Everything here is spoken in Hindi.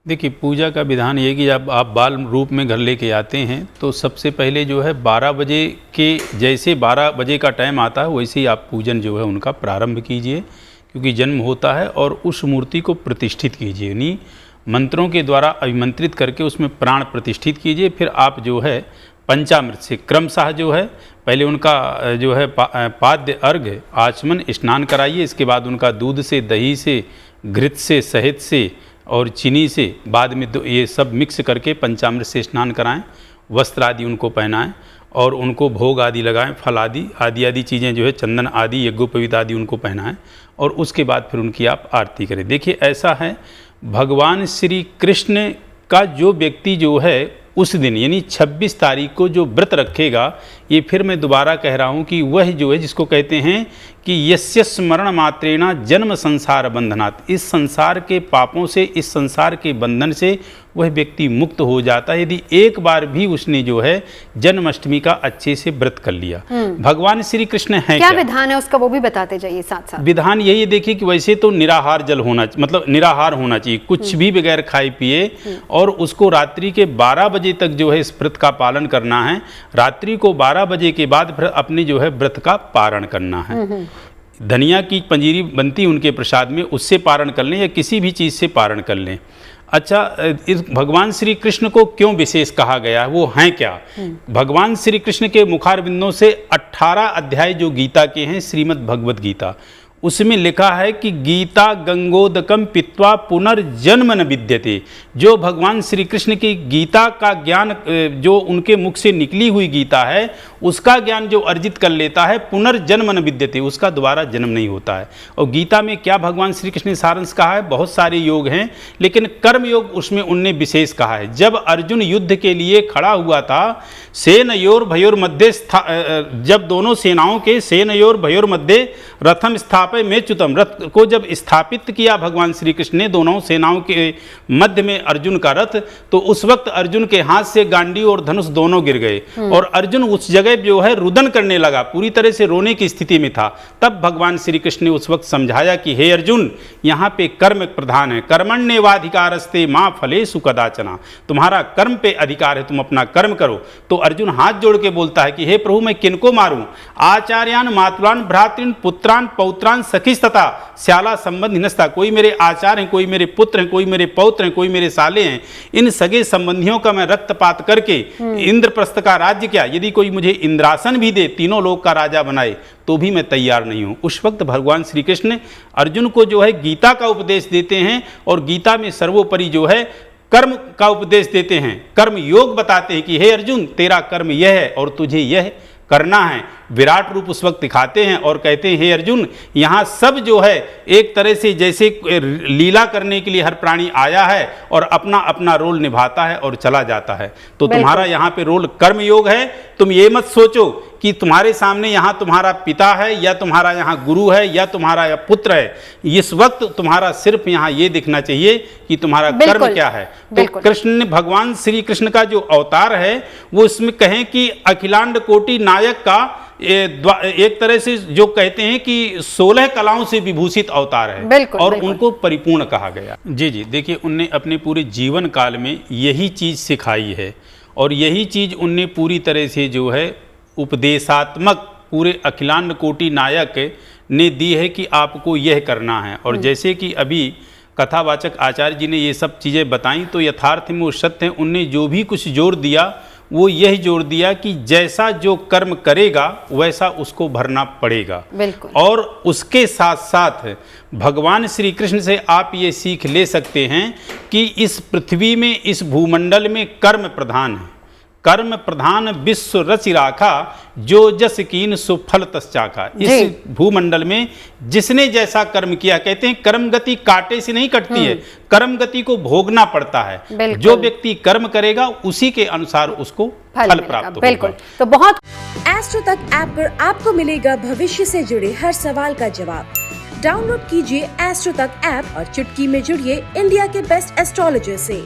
देखिए, पूजा का विधान ये है कि जब आप बाल रूप में घर लेके आते हैं तो सबसे पहले जो है 12 बजे के जैसे 12 बजे का टाइम आता है वैसे ही आप पूजन जो है उनका प्रारंभ कीजिए, क्योंकि जन्म होता है, और उस मूर्ति को प्रतिष्ठित कीजिए, यानी मंत्रों के द्वारा अभिमंत्रित करके उसमें प्राण प्रतिष्ठित कीजिए। फिर आप जो है पंचामृत से क्रमशः जो है पहले उनका जो है पाद्य अर्घ्य आचमन स्नान कराइए। इसके बाद उनका दूध से, दही से, घृत से, शहद से और चीनी से बाद में ये सब मिक्स करके पंचामृत से स्नान कराएं, वस्त्र आदि उनको पहनाएं और उनको भोग आदि लगाएं, फल आदि आदि चीज़ें जो है चंदन आदि यज्ञोपवीत आदि उनको पहनाएं और उसके बाद फिर उनकी आप आरती करें। देखिए, ऐसा है भगवान श्री कृष्ण का जो व्यक्ति जो है उस दिन यानी 26 तारीख को जो व्रत रखेगा, ये फिर मैं दोबारा कह रहा हूँ कि वह जो है जिसको कहते हैं कि यस्य स्मरण मात्रेणा जन्म संसार बंधनात्, इस संसार के पापों से, इस संसार के बंधन से वह व्यक्ति मुक्त हो जाता है यदि एक बार भी उसने जो है जन्माष्टमी का अच्छे से व्रत कर लिया। भगवान श्री कृष्ण है क्या विधान है उसका, वो भी बताते जाइए साथ साथ। विधान यही देखिए कि वैसे तो निराहार जल होना, मतलब निराहार होना चाहिए, कुछ भी बगैर खाए पिए, और उसको रात्रि के 12 बजे तक जो है इस व्रत का पालन करना है। रात्रि को 12 बजे के बाद फिर अपने जो है व्रत का पारण करना है। धनिया की पंजीरी बनती उनके प्रसाद में, उससे पारण कर लें या किसी भी चीज़ से पारण कर लें। अच्छा, इस भगवान श्री कृष्ण को क्यों विशेष कहा गया है, वो हैं क्या? भगवान श्री कृष्ण के मुखारविंदों से 18 अध्याय जो गीता के हैं, श्रीमद् भगवद गीता, उसमें लिखा है कि गीता गंगोदकम पित्वा पुनर्जन्म न विद्यते। जो भगवान श्री कृष्ण की गीता का ज्ञान, जो उनके मुख से निकली हुई गीता है, उसका ज्ञान जो अर्जित कर लेता है, पुनर्जन्म न विद्यते, उसका दोबारा जन्म नहीं होता है। और गीता में क्या भगवान श्री कृष्ण ने सारांश कहा है? बहुत सारे योग हैं, लेकिन कर्म योग उसमें उनने विशेष कहा है। जब अर्जुन युद्ध के लिए खड़ा हुआ था, सेनयोर भयोर मध्य, जब दोनों सेनाओं के सेनयोर भयोर मध्य रथम स्थापय में च्युतम, रथ को जब स्थापित किया भगवान श्री कृष्ण ने दोनों सेनाओं के मध्य में अर्जुन का रथ, तो उस वक्त अर्जुन के हाथ से गांडी और धनुष दोनों गिर गए और अर्जुन उस जगह जो है रुदन करने लगा, पूरी तरह से रोने की स्थिति में था। तब भगवान श्री कृष्ण ने उस वक्त समझाया कि हे अर्जुन, यहाँ पे कर्म प्रधान है, कर्मण्येवाधिकारस्ते मां फलेषु कदाचन, तुम्हारा कर्म पे अधिकार है, तुम अपना कर्म करो। तो अर्जुन हाथ जोड़ के बोलता है कि हे प्रभु, मैं किनको मारूं? आचार्यान मातुलान भ्रातृन पुत्रान पौत्रान सखिस्तथा श्याला संबंध हिनस्ता, कोई मेरे आचार्य हैं, कोई मेरे पुत्र हैं, कोई मेरे पौत्र हैं, कोई मेरे साले हैं, इन सगे संबंधियों का मैं रक्तपात करके इंद्रप्रस्थ का राज्य, क्या यदि कोई मुझे इंद्रासन भी दे, तीनों लोक का राजा बनाए, तो भी मैं तैयार नहीं हूं। उस वक्त भगवान श्री कृष्ण अर्जुन को जो है गीता का उपदेश देते हैं और गीता में सर्वोपरि जो है कर्म का उपदेश देते हैं, कर्म योग बताते हैं कि हे अर्जुन, तेरा कर्म यह है और तुझे यह करना है। विराट रूप उस वक्त दिखाते हैं और कहते हैं हे अर्जुन, यहाँ सब जो है एक तरह से जैसे लीला करने के लिए हर प्राणी आया है और अपना अपना रोल निभाता है और चला जाता है। तो तुम्हारा यहाँ पे रोल कर्म योग है। तुम ये मत सोचो कि तुम्हारे सामने यहाँ तुम्हारा पिता है या तुम्हारा यहाँ गुरु है या तुम्हारा या पुत्र है। इस वक्त तुम्हारा सिर्फ यहाँ ये दिखना चाहिए कि तुम्हारा कर्म क्या है। तो कृष्ण, भगवान श्री कृष्ण का जो अवतार है वो इसमें कहें कि अखिलांड कोटि नायक का एक तरह से जो कहते हैं कि 16 कलाओं से विभूषित अवतार है और उनको परिपूर्ण कहा गया। जी, देखिए, उनने अपने पूरे जीवन काल में यही चीज़ सिखाई है और यही चीज़ उनने पूरी तरह से जो है उपदेशात्मक पूरे अखिलांड कोटि नायक ने दी है कि आपको यह करना है। और जैसे कि अभी कथावाचक आचार्य जी ने ये सब चीज़ें बताई, तो यथार्थ में वो सत्य हैं। उनने जो भी कुछ जोर दिया वो यही जोर दिया कि जैसा जो कर्म करेगा वैसा उसको भरना पड़ेगा। और उसके साथ साथ भगवान श्री कृष्ण से आप ये सीख ले सकते हैं कि इस पृथ्वी में, इस भूमंडल में कर्म प्रधान है। कर्म प्रधान विश्व रचि राखा, जो जस कीन सो फल तस चाखा। इस भूमंडल में जिसने जैसा कर्म किया, कहते हैं कर्म गति कांटे से नहीं कटती है, कर्म गति को भोगना पड़ता है। जो व्यक्ति कर्म करेगा उसी के अनुसार उसको फल प्राप्त होगा। तो बहुत एस्ट्रो तक ऐप पर आपको मिलेगा भविष्य से जुड़े हर सवाल का जवाब। डाउनलोड कीजिए एस्ट्रो तक ऐप और चुटकी में जुड़िए इंडिया के बेस्ट एस्ट्रोलॉजर से।